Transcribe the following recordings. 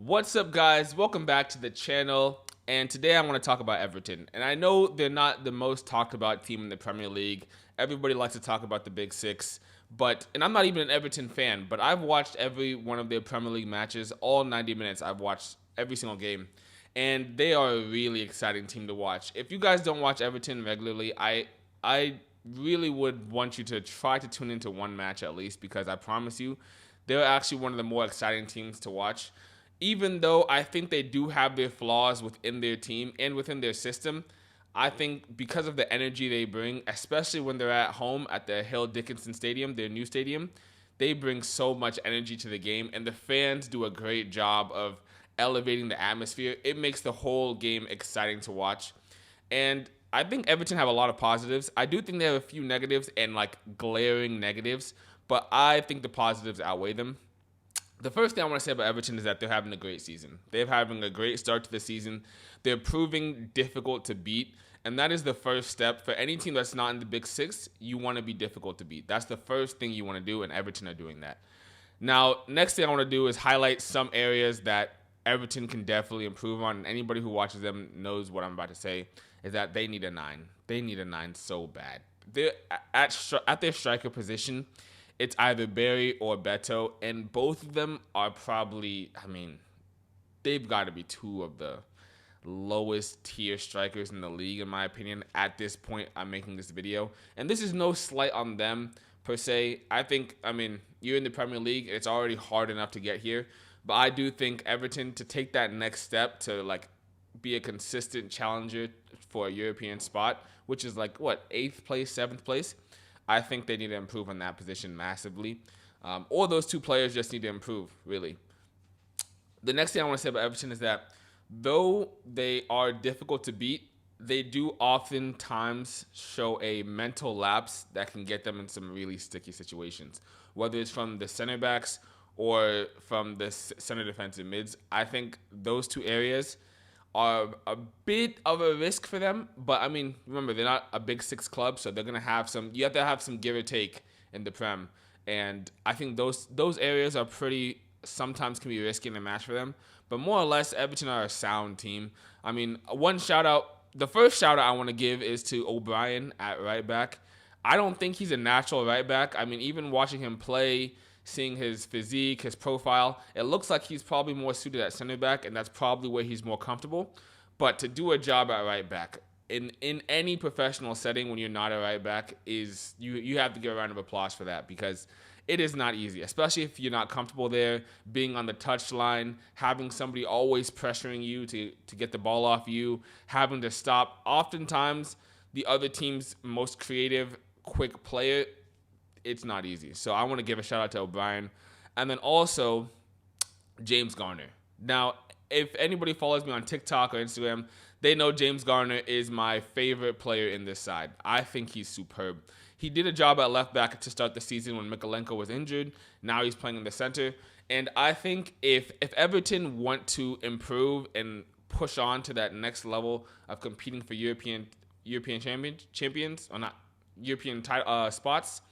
What's up, guys? Welcome back to the channel. And today I want to talk about Everton. And I know they're not the most talked about team in the Premier League. Everybody likes to talk about the Big Six. And I'm not even an Everton fan, but I've watched every one of their Premier League matches, all 90 minutes. I've watched every single game. And they are a really exciting team to watch. If you guys don't watch Everton regularly, I really would want you to try to tune into one match at least, because I promise you, they're actually one of the more exciting teams to watch. Even though I think they do have their flaws within their team and within their system, I think because of the energy they bring, especially when they're at home at the Hill Dickinson Stadium, their new stadium, they bring so much energy to the game, and the fans do a great job of elevating the atmosphere. It makes the whole game exciting to watch. And I think Everton have a lot of positives. I do think they have a few negatives and like glaring negatives, but I think the positives outweigh them. The first thing I want to say about Everton is that they're having a great season. They're having a great start to the season. They're proving difficult to beat, and that is the first step. For any team that's not in the Big Six, you want to be difficult to beat. That's the first thing you want to do, and Everton are doing that. Now, next thing I want to do is highlight some areas that Everton can definitely improve on, and anybody who watches them knows what I'm about to say, is that they need a 9. They need a 9 so bad. They're at their striker position, it's either Barry or Beto, and both of them are probably, they've got to be two of the lowest tier strikers in the league, in my opinion, at this point I'm making this video. And this is no slight on them, per se. You're in the Premier League, it's already hard enough to get here, but I do think Everton, to take that next step to, be a consistent challenger for a European spot, which is 8th place, 7th place, I think they need to improve on that position massively. Or those two players just need to improve, really. The next thing I want to say about Everton is that though they are difficult to beat, they do oftentimes show a mental lapse that can get them in some really sticky situations. Whether it's from the center backs or from the center defensive mids, I think those two areas are a bit of a risk for them. But remember, they're not a Big Six club, so they're gonna have some. You have to have some give or take in the Prem, and I think those areas are pretty. Sometimes can be risky in a match for them. But more or less, Everton are a sound team. One shout out. The first shout out I want to give is to O'Brien at right back. I don't think he's a natural right back. Even watching him play, seeing his physique, his profile, it looks like he's probably more suited at center back, and that's probably where he's more comfortable. But to do a job at right back in any professional setting when you're not a right back is you have to give a round of applause for that, because it is not easy, especially if you're not comfortable there, being on the touchline, having somebody always pressuring you to get the ball off you, having to stop. Oftentimes, the other team's most creative, quick player, it's not easy. So I want to give a shout out to O'Brien. And then also James Garner. Now, if anybody follows me on TikTok or Instagram, they know James Garner is my favorite player in this side. I think he's superb. He did a job at left back to start the season when Mikalenko was injured. Now he's playing in the center. And I think if Everton want to improve and push on to that next level of competing for European champions, or not European spots,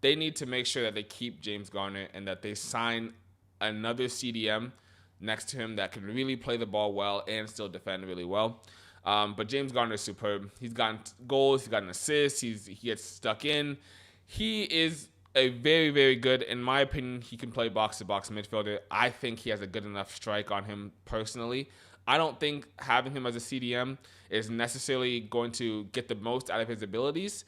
they need to make sure that they keep James Garner and that they sign another CDM next to him that can really play the ball well and still defend really well. But James Garner is superb. He's gotten goals, he's gotten assists, he gets stuck in. He is a very, very good, in my opinion, he can play box-to-box midfielder. I think he has a good enough strike on him personally. I don't think having him as a CDM is necessarily going to get the most out of his abilities.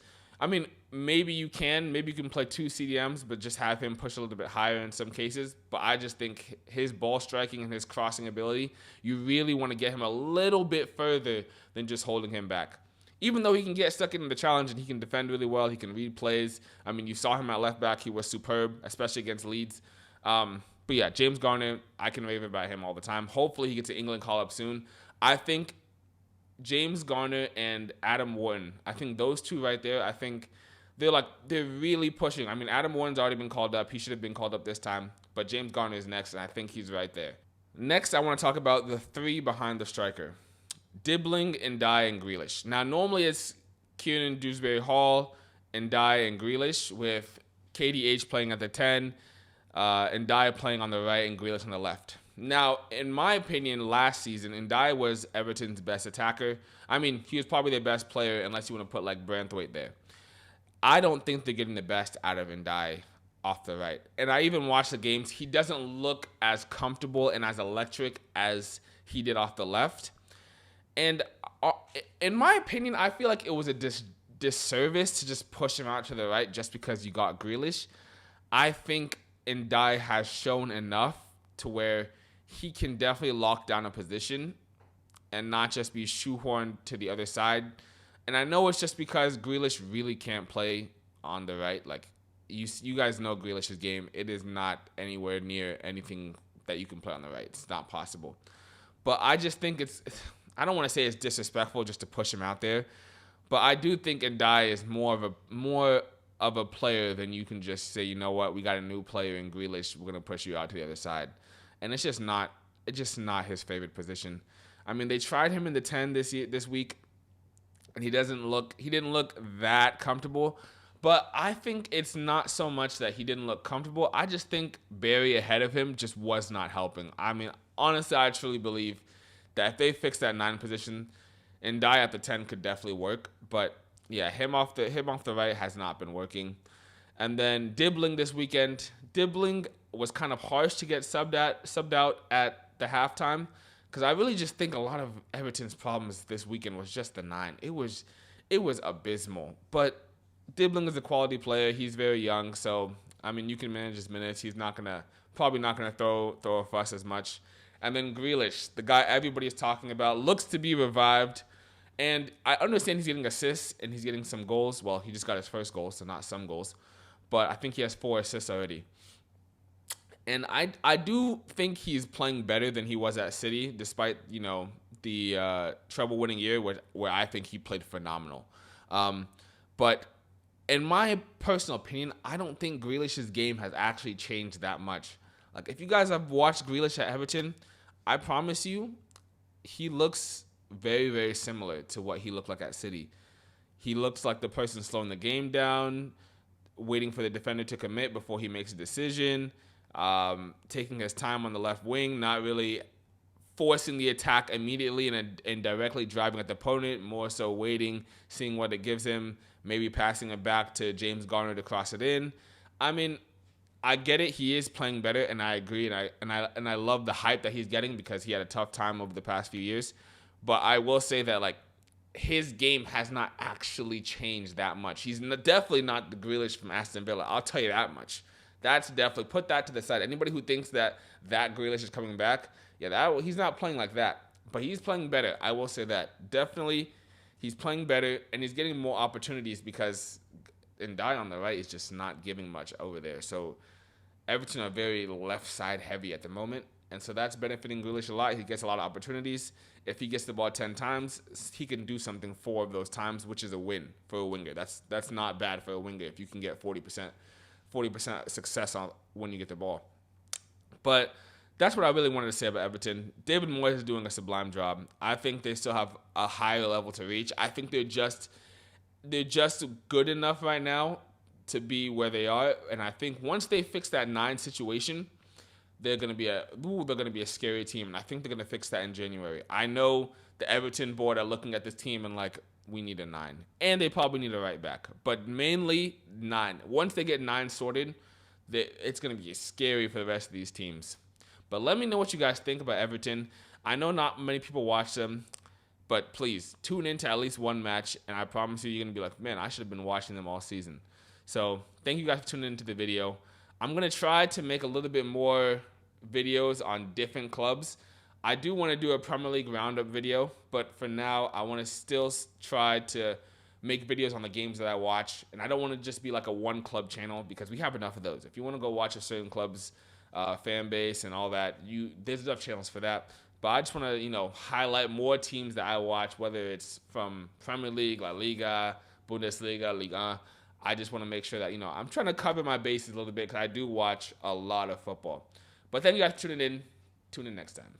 Maybe you can play 2 CDMs, but just have him push a little bit higher in some cases. But I just think his ball striking and his crossing ability, you really want to get him a little bit further than just holding him back. Even though he can get stuck into the challenge and he can defend really well, he can read plays. You saw him at left back, he was superb, especially against Leeds. But yeah, James Garner, I can rave about him all the time. Hopefully he gets an England call-up soon. I think James Garner and Adam Wharton, I think those two right there, I think they're really pushing. Adam Wharton's already been called up. He should have been called up this time. But James Garner is next, and I think he's right there. Next, I want to talk about the 3 behind the striker. Dibbling, Ndiaye, and Grealish. Now, normally it's Kieran Dewsbury-Hall, Ndiaye, and Grealish, with KDH playing at the 10, Ndiaye playing on the right, and Grealish on the left. Now, in my opinion, last season, Ndai was Everton's best attacker. I mean, he was probably their best player unless you want to put like Branthwaite there. I don't think they're getting the best out of Ndai off the right. And I even watched the games. He doesn't look as comfortable and as electric as he did off the left. And in my opinion, I feel like it was a disservice to just push him out to the right just because you got Grealish. I think Ndai has shown enough to where he can definitely lock down a position and not just be shoehorned to the other side. And I know it's just because Grealish really can't play on the right. Like you guys know Grealish's game. It is not anywhere near anything that you can play on the right. It's not possible. But I just think I don't want to say it's disrespectful just to push him out there, but I do think Ndai is more of a player than you can just say, you know what, we got a new player in Grealish, we're gonna push you out to the other side, and it's just not his favorite position. I mean, they tried him in the 10 this week, and he didn't look that comfortable. But I think it's not so much that he didn't look comfortable. I just think Barry ahead of him just was not helping. I mean, honestly, I truly believe that if they fix that 9 position, Ndai at the 10 could definitely work. But yeah, him off the right has not been working. And then Dibbling this weekend. Dibbling was kind of harsh to get subbed out at the halftime, because I really just think a lot of Everton's problems this weekend was just the 9. It was abysmal. But Dibbling is a quality player. He's very young, so I mean, you can manage his minutes. He's probably not gonna throw a fuss as much. And then Grealish, the guy everybody's talking about, looks to be revived. And I understand he's getting assists and he's getting some goals. Well, he just got his first goal, so not some goals. But I think he has 4 assists already. And I do think he's playing better than he was at City, despite, the treble-winning year where I think he played phenomenal. But in my personal opinion, I don't think Grealish's game has actually changed that much. Like, if you guys have watched Grealish at Everton, I promise you, he looks very, very similar to what he looked like at City. He looks like the person slowing the game down, waiting for the defender to commit before he makes a decision, taking his time on the left wing, not really forcing the attack immediately and directly driving at the opponent, more so waiting, seeing what it gives him, maybe passing it back to James Garner to cross it in. I mean, I get it. He is playing better, and I agree, and I love the hype that he's getting because he had a tough time over the past few years. But I will say that, like, his game has not actually changed that much. He's definitely not the Grealish from Aston Villa. I'll tell you that much. That's definitely, put that to the side. Anybody who thinks that Grealish is coming back, he's not playing like that. But he's playing better. I will say that. Definitely, he's playing better, and he's getting more opportunities because Ndai on the right is just not giving much over there. So Everton are very left side heavy at the moment, and so that's benefiting Grealish a lot. He gets a lot of opportunities. If he gets the ball 10 times, he can do something 4 of those times, which is a win for a winger. That's not bad for a winger if you can get 40% success when you get the ball. But that's what I really wanted to say about Everton. David Moyes is doing a sublime job. I think they still have a higher level to reach. I think they're just good enough right now to be where they are, and I think once they fix that 9 situation, they're gonna be a scary team, and I think they're gonna fix that in January. I know the Everton board are looking at this team and like, we need a 9, and they probably need a right back, but mainly 9. Once they get 9 sorted, it's gonna be scary for the rest of these teams. But let me know what you guys think about Everton. I know not many people watch them, but please tune into at least one match, and I promise you're gonna be like, man, I should have been watching them all season. So thank you guys for tuning into the video. I'm going to try to make a little bit more videos on different clubs. I do want to do a Premier League roundup video, but for now, I want to still try to make videos on the games that I watch. And I don't want to just be like a one club channel because we have enough of those. If you want to go watch a certain club's fan base and all that, there's enough channels for that. But I just want to, highlight more teams that I watch, whether it's from Premier League, La Liga, Bundesliga, Liga 1. I just want to make sure that, I'm trying to cover my bases a little bit because I do watch a lot of football. But thank you guys for tuning in. Tune in next time.